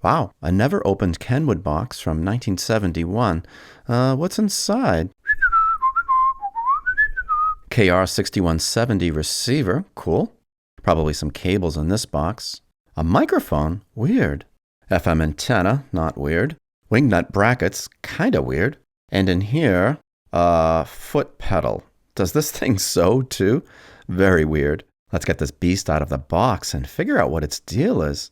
Wow, a never opened Kenwood box from 1971. What's inside? KR-6170 receiver, cool. Probably some cables in this box. A microphone, weird. FM antenna, not weird. Wing nut brackets, kinda weird. And in here, a foot pedal. Does this thing sew too? Very weird. Let's get this beast out of the box and figure out what its deal is.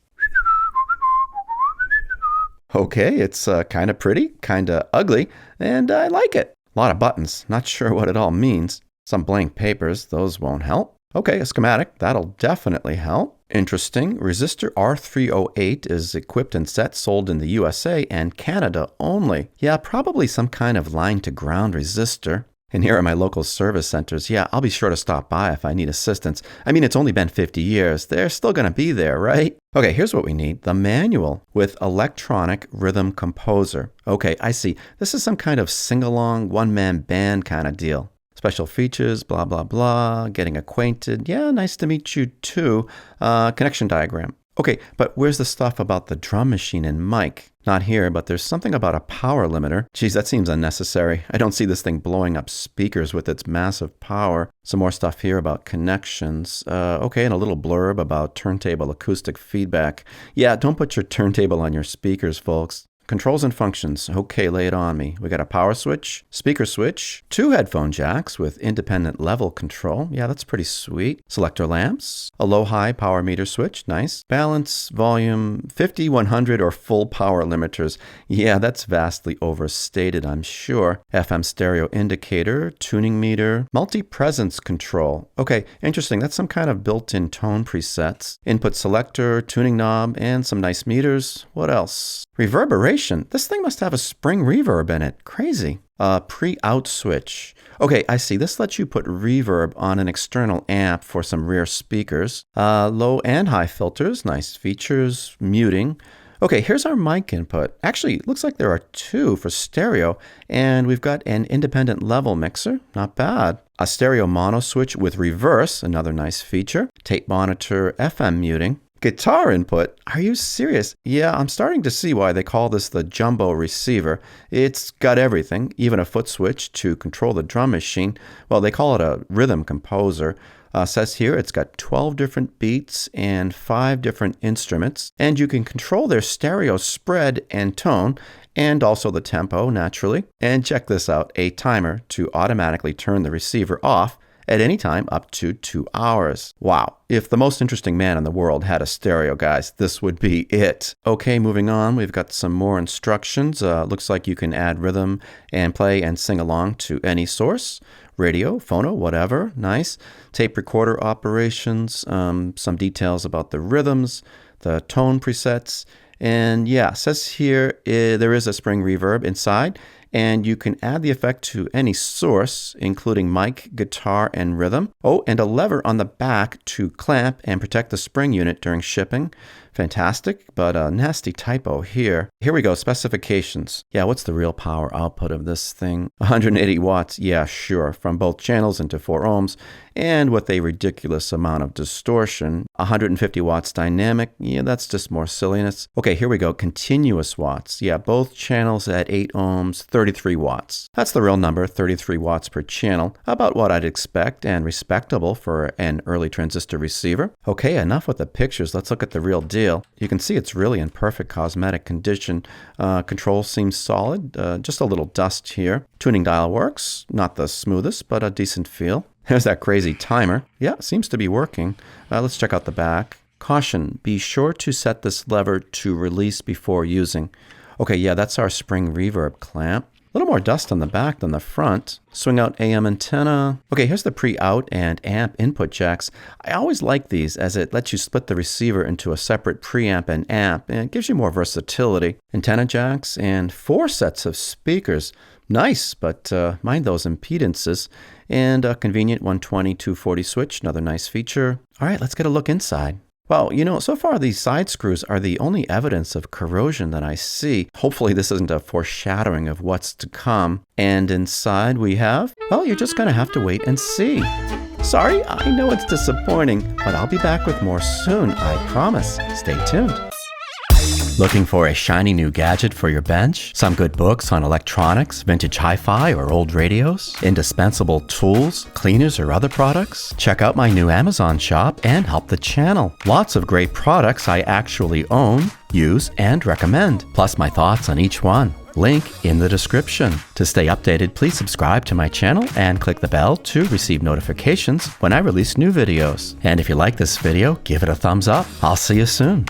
Okay, it's kinda pretty, kinda ugly, and I like it. A lot of buttons, not sure what it all means. Some blank papers, those won't help. Okay, a schematic, that'll definitely help. Interesting, resistor R308 is equipped and set, sold in the USA and Canada only. Yeah, probably some kind of line to ground resistor. And here are my local service centers. Yeah, I'll be sure to stop by if I need assistance. I mean, it's only been 50 years. They're still gonna be there, right? Okay, here's what we need. The manual with electronic rhythm composer. Okay, I see. This is some kind of sing-along, one-man band kind of deal. Special features, blah, blah, blah, getting acquainted. Yeah, nice to meet you too. Connection diagram. Okay, but where's the stuff about the drum machine and mic? Not here, but there's something about a power limiter. Geez, that seems unnecessary. I don't see this thing blowing up speakers with its massive power. Some more stuff here about connections. Okay, and a little blurb about turntable acoustic feedback. Yeah, don't put your turntable on your speakers, folks. Controls and functions. Okay, lay it on me. We got a power switch, speaker switch, 2 headphone jacks with independent level control. Yeah, that's pretty sweet. Selector lamps, a low-high power meter switch. Nice. Balance, volume, 50, 100, or full power limiters. Yeah, that's vastly overstated, I'm sure. FM stereo indicator, tuning meter, multi-presence control. Okay, interesting. That's some kind of built-in tone presets. Input selector, tuning knob, and some nice meters. What else? Reverberation. This thing must have a spring reverb in it. Crazy. Pre-out switch. Okay, I see. This lets you put reverb on an external amp for some rear speakers. Low and high filters. Nice features. Muting. Okay, here's our mic input. Actually, it looks like there are 2 for stereo, and we've got an independent level mixer. Not bad. A stereo mono switch with reverse. Another nice feature. Tape monitor, FM muting. Guitar input? Are you serious? Yeah, I'm starting to see why they call this the jumbo receiver. It's got everything, even a foot switch to control the drum machine. Well, they call it a rhythm composer. Says here it's got 12 different beats and 5 different instruments, and you can control their stereo spread and tone, and also the tempo, naturally. And check this out, a timer to automatically turn the receiver off at any time up to 2 hours. Wow. If the most interesting man in the world had a stereo, guys, this would be it. Okay, moving on. We've got some more instructions. Looks like you can add rhythm and play and sing along to any source. Radio, phono, whatever. Nice. Tape recorder operations. Some details about the rhythms, the tone presets. And yeah, says here there is a spring reverb inside. And you can add the effect to any source, including mic, guitar, and rhythm. Oh, and a lever on the back to clamp and protect the spring unit during shipping. Fantastic, but a nasty typo here. Here we go, specifications. Yeah, what's the real power output of this thing? 180 watts, yeah, sure, from both channels into 4 ohms, and with a ridiculous amount of distortion. 150 watts dynamic, yeah, that's just more silliness. Okay, here we go, continuous watts. Yeah, both channels at 8 ohms, 33 watts. That's the real number, 33 watts per channel. About what I'd expect and respectable for an early transistor receiver. Okay, enough with the pictures. Let's look at the real deal. You can see it's really in perfect cosmetic condition. Control seems solid, just a little dust here. Tuning dial works, not the smoothest, but a decent feel. There's that crazy timer. Yeah, seems to be working. Let's check out the back. Caution, be sure to set this lever to release before using. Okay, yeah, that's our spring reverb clamp. A little more dust on the back than the front. Swing out AM antenna. Okay, here's the pre-out and amp input jacks. I always like these as it lets you split the receiver into a separate preamp and amp, and it gives you more versatility. Antenna jacks and 4 sets of speakers. Nice, but mind those impedances. And a convenient 120/240 switch, another nice feature. All right, let's get a look inside. Well, you know, so far these side screws are the only evidence of corrosion that I see. Hopefully this isn't a foreshadowing of what's to come. And inside we have, well, you're just gonna have to wait and see. Sorry, I know it's disappointing, but I'll be back with more soon, I promise. Stay tuned. Looking for a shiny new gadget for your bench? Some good books on electronics, vintage hi-fi, or old radios? Indispensable tools, cleaners, or other products? Check out my new Amazon shop and help the channel. Lots of great products I actually own, use, and recommend, plus my thoughts on each one. Link in the description. To stay updated, please subscribe to my channel and click the bell to receive notifications when I release new videos. And if you like this video, give it a thumbs up. I'll see you soon.